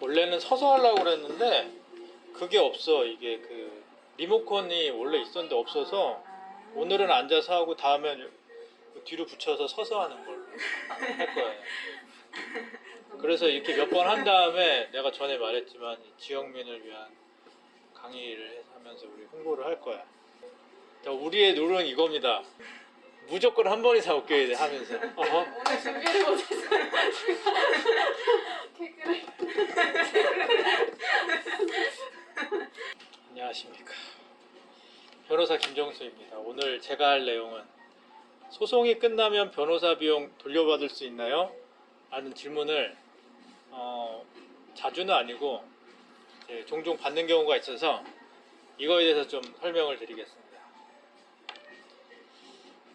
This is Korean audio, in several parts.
원래는 서서 하려고 그랬는데 그게 없어. 이게 그 리모컨이 원래 있었는데 없어서 오늘은 앉아서 하고 다음엔 뒤로 붙여서 서서 하는 걸로 할 거예요. 그래서 이렇게 몇 번 한 다음에 내가 전에 말했지만 지역민을 위한 강의를 하면서 우리 홍보를 할 거야. 우리의 룰은 이겁니다. 무조건 한 번이상 웃겨야 돼 하면서. 오늘 준비를 못했어요. 개그를. 안녕하십니까. 변호사 김정수입니다. 오늘 제가 할 내용은 소송이 끝나면 변호사 비용 돌려받을 수 있나요? 라는 질문을 자주는 아니고 종종 받는 경우가 있어서 이거에 대해서 좀 설명을 드리겠습니다.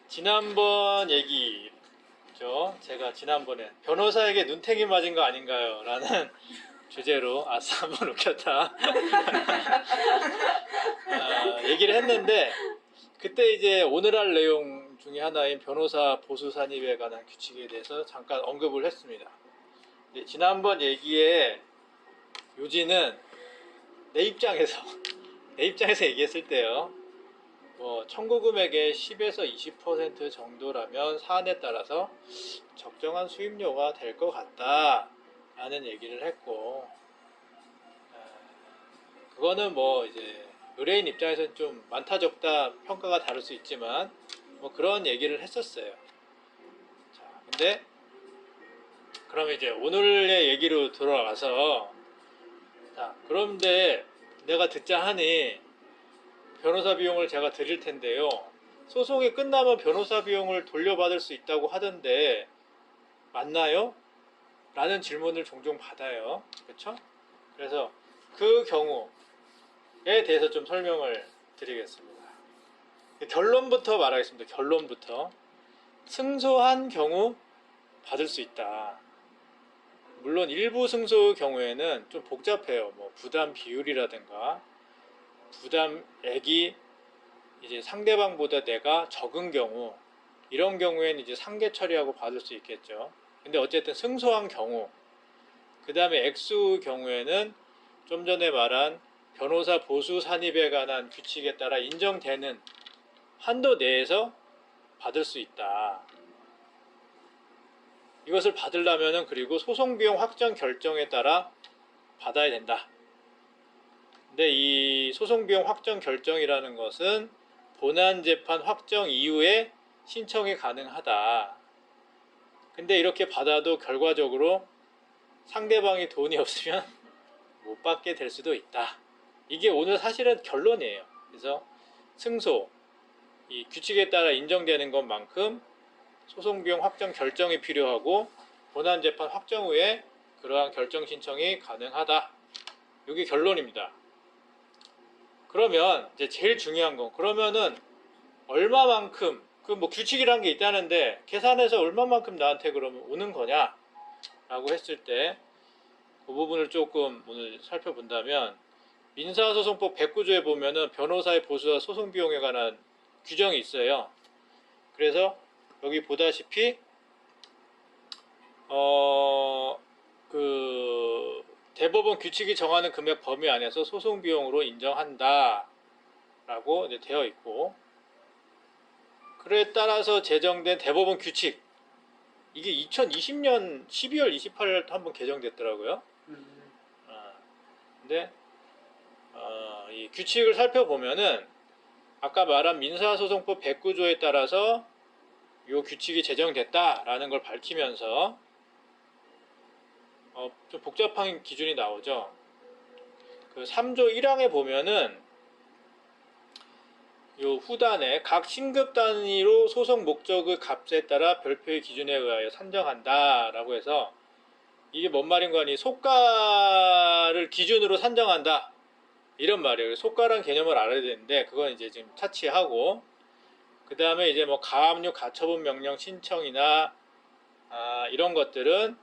지난번 얘기죠. 제가 지난번에 변호사에게 눈탱이 맞은 거 아닌가요? 라는 주제로 아싸 한번 웃겼다 얘기를 했는데, 그때 이제 오늘 할 내용 중에 하나인 변호사 보수 산입에 관한 규칙에 대해서 잠깐 언급을 했습니다. 지난번 얘기의 요지는 내 입장에서 얘기했을 때요, 청구 금액의 10에서 20% 정도라면 사안에 따라서 적정한 수임료가 될 것 같다 라는 얘기를 했고, 그거는 이제 의뢰인 입장에서는 좀 많다 적다 평가가 다를 수 있지만 그런 얘기를 했었어요. 자, 근데 그러면 이제 오늘의 얘기로 돌아와서, 자, 그런데 내가 듣자 하니 변호사 비용을 제가 드릴 텐데요, 소송이 끝나면 변호사 비용을 돌려받을 수 있다고 하던데 맞나요? 라는 질문을 종종 받아요. 그렇죠? 그래서 그 경우에 대해서 좀 설명을 드리겠습니다. 결론부터 말하겠습니다. 결론부터. 승소한 경우 받을 수 있다. 물론 일부 승소의 경우에는 좀 복잡해요. 부담 비율이라든가 부담액이 이제 상대방보다 내가 적은 경우, 이런 경우에는 이제 상계 처리하고 받을 수 있겠죠. 근데 어쨌든 승소한 경우, 그 다음에 액수 경우에는 좀 전에 말한 변호사 보수 산입에 관한 규칙에 따라 인정되는 한도 내에서 받을 수 있다. 이것을 받으려면은 그리고 소송 비용 확정 결정에 따라 받아야 된다. 근데 이 소송 비용 확정 결정이라는 것은 본안 재판 확정 이후에 신청이 가능하다. 근데 이렇게 받아도 결과적으로 상대방이 돈이 없으면 못 받게 될 수도 있다. 이게 오늘 사실은 결론이에요. 그래서 승소, 이 규칙에 따라 인정되는 것만큼 소송 비용 확정 결정이 필요하고 본안 재판 확정 후에 그러한 결정 신청이 가능하다. 이게 결론입니다. 그러면 이제 제일 중요한 건, 그러면은 얼마만큼, 규칙이란 게 있다는데 계산해서 얼마만큼 나한테 그러면 오는 거냐 라고 했을 때 그 부분을 조금 오늘 살펴본다면, 민사소송법 109조에 보면은 변호사의 보수와 소송 비용에 관한 규정이 있어요. 그래서 여기 보다시피 대법원 규칙이 정하는 금액 범위 안에서 소송 비용으로 인정한다 라고 이제 되어 있고, 그에 따라서 제정된 대법원 규칙, 이게 2020년 12월 28일 한번 개정됐더라고요. 근데 이 규칙을 살펴보면은 아까 말한 민사소송법 109조에 따라서 이 규칙이 제정됐다라는 걸 밝히면서 좀 복잡한 기준이 나오죠. 그 3조 1항에 보면은 요 후단에 각 신급 단위로 소송 목적의 값에 따라 별표의 기준에 의하여 산정한다 라고 해서, 이게 뭔 말인가 하니 속가를 기준으로 산정한다 이런 말이에요. 속가란 개념을 알아야 되는데 그건 이제 지금 차치하고, 그 다음에 이제 가압류 가처분 명령 신청이나 이런 것들은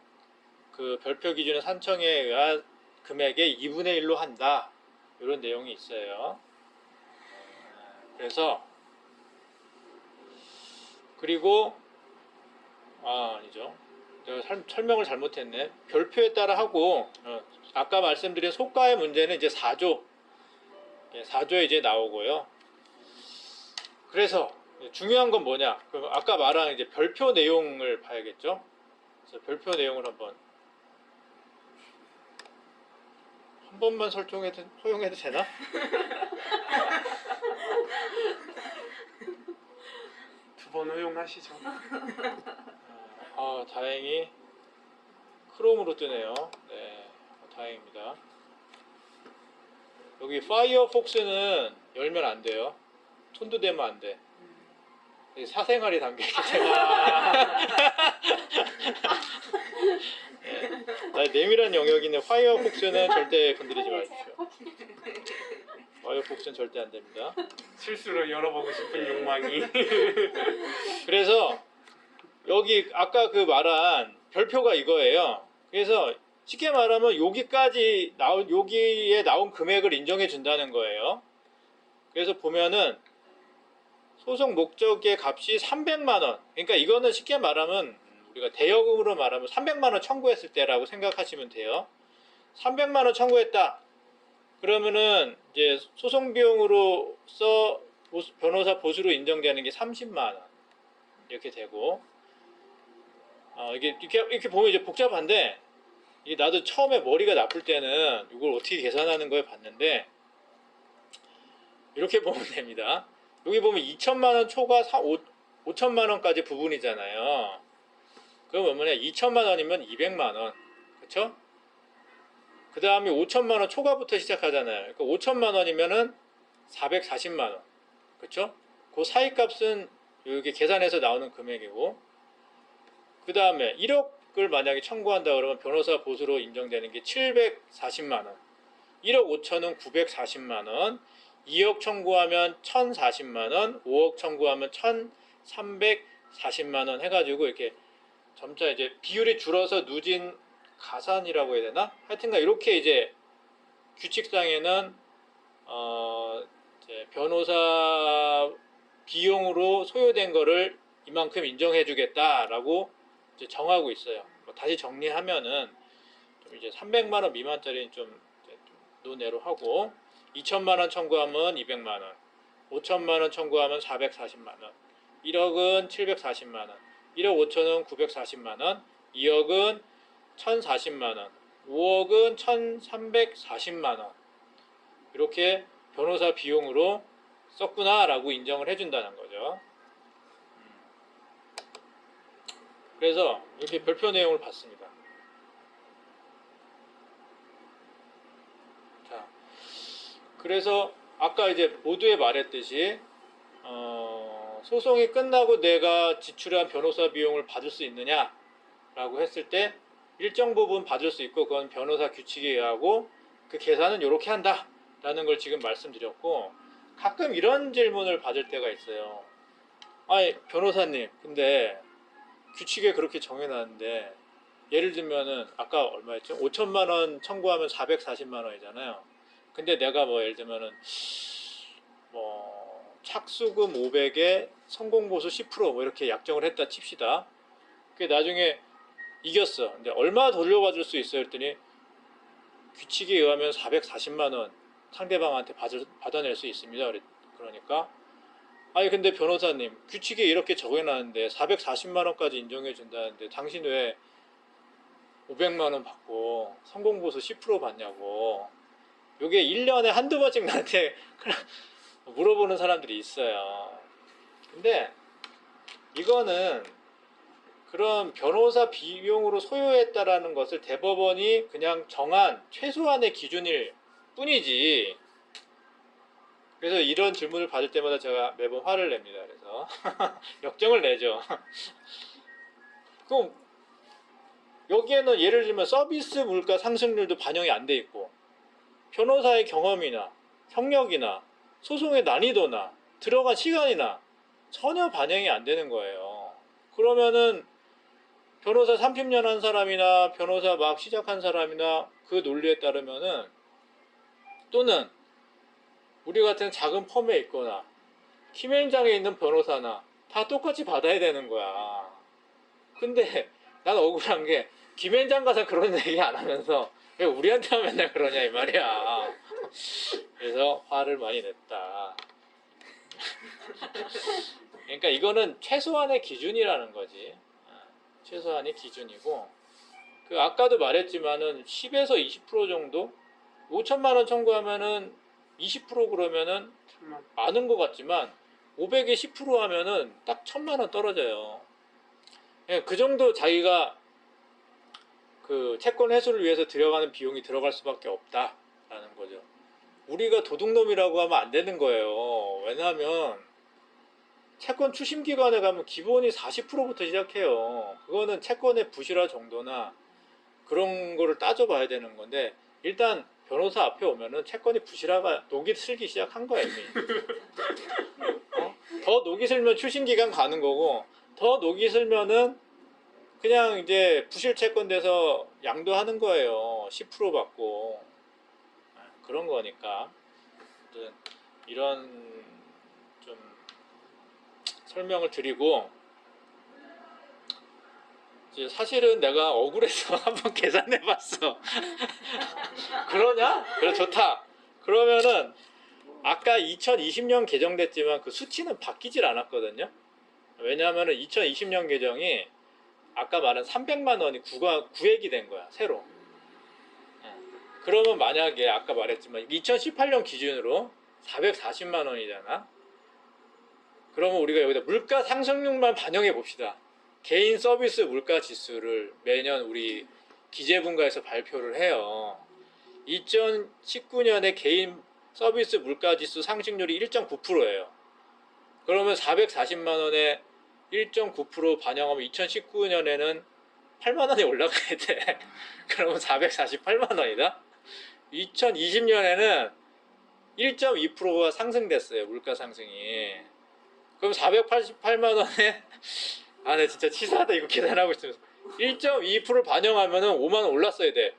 그 별표 기준의 산정에 의한 금액의 2분의 1로 한다, 이런 내용이 있어요. 그래서 그리고 아니죠, 내가 설명을 잘못했네. 별표에 따라 하고 아까 말씀드린 소가의 문제는 이제 4조, 4조에 이제 나오고요. 그래서 중요한 건 뭐냐? 그럼 아까 말한 이제 별표 내용을 봐야겠죠. 그래서 별표 내용을 한번 한 번만 허용해도 되나? 두 번 허용하시죠. 다행히 크롬으로 뜨네요. 네, 다행입니다. 여기 파이어폭스는 열면 안 돼요. 손도 대면 안 돼. 사생활이 담겨있기 때문에. 네, 내밀한 영역이 있는 파이어폭스는 절대 건드리지 마십시오. 파이어폭스는 절대 안 됩니다. 실수로 열어보고 싶은 욕망이. 그래서 여기 아까 그 말한 별표가 이거예요. 그래서 쉽게 말하면 여기에 나온 금액을 인정해 준다는 거예요. 그래서 보면은 소송 목적의 값이 300만 원. 그러니까 이거는 쉽게 말하면 우리가 대여금으로 말하면 300만 원 청구했을 때라고 생각하시면 돼요. 300만 원 청구했다. 그러면은 이제 소송 비용으로서 변호사 보수로 인정되는 게 30만 원. 이렇게 되고 이렇게 보면 이제 복잡한데 이게 나도 처음에 머리가 나쁠 때는 이걸 어떻게 계산하는 거에 봤는데 이렇게 보면 됩니다. 여기 보면 2천만 원 초과 5천만 원까지 부분이잖아요. 그러면 뭐냐? 2천만 원이면 200만 원. 그쵸? 그 다음에 5천만 원 초과부터 시작하잖아요. 그러니까 5천만 원이면은 440만 원. 그쵸? 그 사이 값은 여기 계산해서 나오는 금액이고, 그 다음에 1억을 만약에 청구한다 그러면 변호사 보수로 인정되는 게 740만 원. 1억 5천은 940만 원. 2억 청구하면 1040만 원. 5억 청구하면 1340만 원 해가지고 이렇게 점차 이제 비율이 줄어서 누진 가산이라고 해야 되나? 하여튼간 이렇게 이제 규칙상에는 이제 변호사 비용으로 소요된 거를 이만큼 인정해 주겠다라고 이제 정하고 있어요. 다시 정리하면은 좀 이제 300만 원 미만짜리는 좀 논외로 하고 2천만 원 청구하면 200만 원, 5천만 원 청구하면 440만 원, 1억은 740만 원, 1억 5천은 940만 원, 2억은 1040만 원, 5억은 1340만 원. 이렇게 변호사 비용으로 썼구나라고 인정을 해준다는 거죠. 그래서 이렇게 별표 내용을 봤습니다. 자, 그래서 아까 이제 모두에 말했듯이 소송이 끝나고 내가 지출한 변호사 비용을 받을 수 있느냐라고 했을 때 일정 부분 받을 수 있고 그건 변호사 규칙에 의하고 그 계산은 이렇게 한다라는 걸 지금 말씀드렸고 가끔 이런 질문을 받을 때가 있어요. 아니 변호사님 근데 규칙에 그렇게 정해놨는데 예를 들면은 아까 얼마였죠? 5천만 원 청구하면 440만 원이잖아요. 근데 내가 뭐 예를 들면은 뭐 착수금 500에 성공보수 10%뭐 이렇게 약정을 했다 칩시다. 그게 나중에 이겼어. 근데 얼마 돌려받을 수 있어요? 했더니 규칙에 의하면 440만 원 상대방한테 받아낼 수 있습니다. 그러니까 아니 근데 변호사님 규칙에 이렇게 적어놨는데 440만 원까지 인정해 준다는데 당신 왜 500만 원 받고 성공보수 10% 받냐고. 요게 1년에 한두 번씩 나한테 물어보는 사람들이 있어요. 근데 이거는 그런 변호사 비용으로 소요했다라는 것을 대법원이 그냥 정한 최소한의 기준일 뿐이지. 그래서 이런 질문을 받을 때마다 제가 매번 화를 냅니다. 그래서 역정을 내죠. 그럼 여기에는 예를 들면 서비스 물가 상승률도 반영이 안 돼 있고 변호사의 경험이나 경력이나 소송의 난이도나 들어간 시간이나 전혀 반영이 안 되는 거예요. 그러면은 변호사 30년 한 사람이나 변호사 막 시작한 사람이나 그 논리에 따르면은 또는 우리 같은 작은 펌에 있거나 김현장에 있는 변호사나 다 똑같이 받아야 되는 거야. 근데 난 억울한 게 김현장 가서 그런 얘기 안 하면서 왜 우리한테만 맨날 그러냐 이 말이야. 그래서 화를 많이 냈다. 그러니까 이거는 최소한의 기준이라는 거지. 최소한의 기준이고, 그 아까도 말했지만은 10에서 20% 정도, 5천만 원 청구하면은 20% 그러면은 정말 많은 것 같지만 500에 10% 하면은 딱 1,000만 원 떨어져요. 예, 그 정도 자기가 그 채권 회수를 위해서 들여가는 비용이 들어갈 수밖에 없다라는 거죠. 우리가 도둑놈이라고 하면 안 되는 거예요. 왜냐하면 채권 추심 기관에 가면 기본이 40%부터 시작해요. 그거는 채권의 부실화 정도나 그런 거를 따져봐야 되는 건데, 일단 변호사 앞에 오면은 채권이 부실화가 녹이 슬기 시작한 거야 이미. 더 녹이 슬면 추심 기간 가는 거고, 더 녹이 슬면은 그냥 이제 부실 채권 돼서 양도하는 거예요. 10% 받고. 그런 거니까. 아무튼 이런 좀 설명을 드리고, 이제 사실은 내가 억울해서 한번 계산해 봤어. 그러냐? 그래, 좋다. 그러면은 아까 2020년 개정됐지만 그 수치는 바뀌질 않았거든요. 왜냐하면은 2020년 개정이 아까 말한 300만 원이 구액이 된 거야, 새로. 그러면 만약에 아까 말했지만 2018년 기준으로 440만 원이잖아. 그러면 우리가 여기다 물가 상승률만 반영해 봅시다. 개인 서비스 물가 지수를 매년 우리 기재분과에서 발표를 해요. 2019년에 개인 서비스 물가 지수 상승률이 1.9%예요. 그러면 440만 원에 1.9% 반영하면 2019년에는 8만 원이 올라가야 돼. 그러면 448만 원이다. 2020년에는 1.2%가 상승됐어요. 물가 상승이. 그럼 488만 원에 네 진짜 치사하다 이거 계산하고 있으면서 1.2% 반영하면은 5만 원 올랐어야 돼.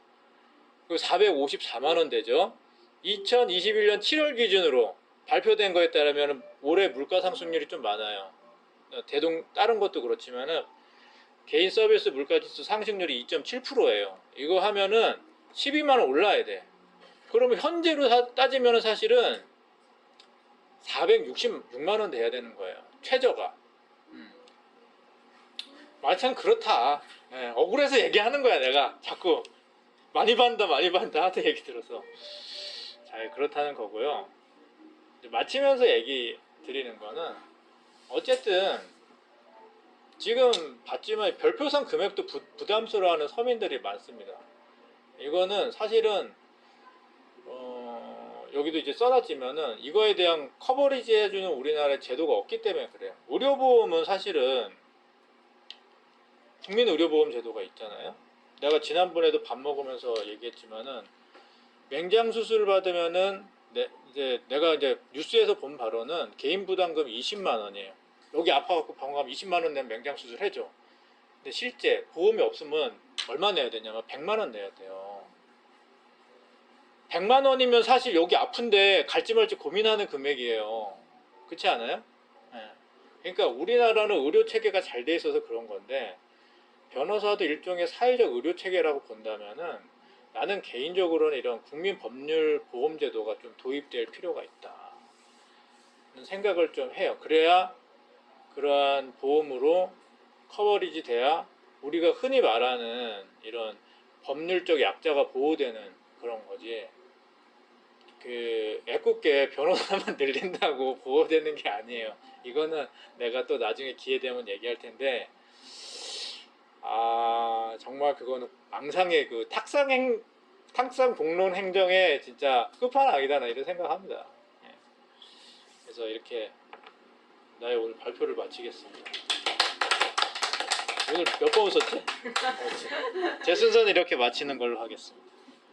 그럼 454만 원 되죠. 2021년 7월 기준으로 발표된 거에 따르면 올해 물가 상승률이 좀 많아요. 다른 것도 그렇지만은 개인 서비스 물가 지수 상승률이 2.7%예요. 이거 하면은 12만 원 올라야 돼. 그러면 현재로 따지면은 사실은 466만 원 돼야 되는 거예요. 최저가. 참 그렇다. 억울해서 얘기하는 거야 내가. 자꾸 많이 받는다 하도 얘기 들어서. 자, 그렇다는 거고요. 이제 마치면서 얘기 드리는 거는, 어쨌든 지금 봤지만 별표상 금액도 부담스러워하는 서민들이 많습니다. 이거는 사실은 여기도 이제 써놨지만은 이거에 대한 커버리지 해주는 우리나라의 제도가 없기 때문에 그래요. 의료보험은 사실은 국민의료보험 제도가 있잖아요. 내가 지난번에도 밥 먹으면서 얘기했지만은 맹장 수술 받으면은 내가 이제 뉴스에서 본 바로는 개인 부담금 20만 원이에요. 여기 아파갖고 병원 가면 20만 원 내면 맹장 수술 해줘. 근데 실제 보험이 없으면 얼마 내야 되냐면 100만 원 내야 돼요. 100만 원이면 사실 여기 아픈데 갈지 말지 고민하는 금액이에요. 그렇지 않아요? 그러니까 우리나라는 의료 체계가 잘 돼 있어서 그런 건데, 변호사도 일종의 사회적 의료 체계라고 본다면은 나는 개인적으로는 이런 국민 법률 보험 제도가 좀 도입될 필요가 있다 생각을 좀 해요. 그래야 그러한 보험으로 커버리지 돼야 우리가 흔히 말하는 이런 법률적 약자가 보호되는 그런 거지. 그 애꿎게 변호사만 늘린다고 보호되는 게 아니에요. 이거는 내가 또 나중에 기회 되면 얘기할 텐데, 정말 그거는 망상의 그 탁상 공론 행정의 진짜 끝판왕이다, 나 이런 생각합니다. 그래서 이렇게 나의 오늘 발표를 마치겠습니다. 오늘 몇 번 웃었지? 제 순서는 이렇게 마치는 걸로 하겠습니다.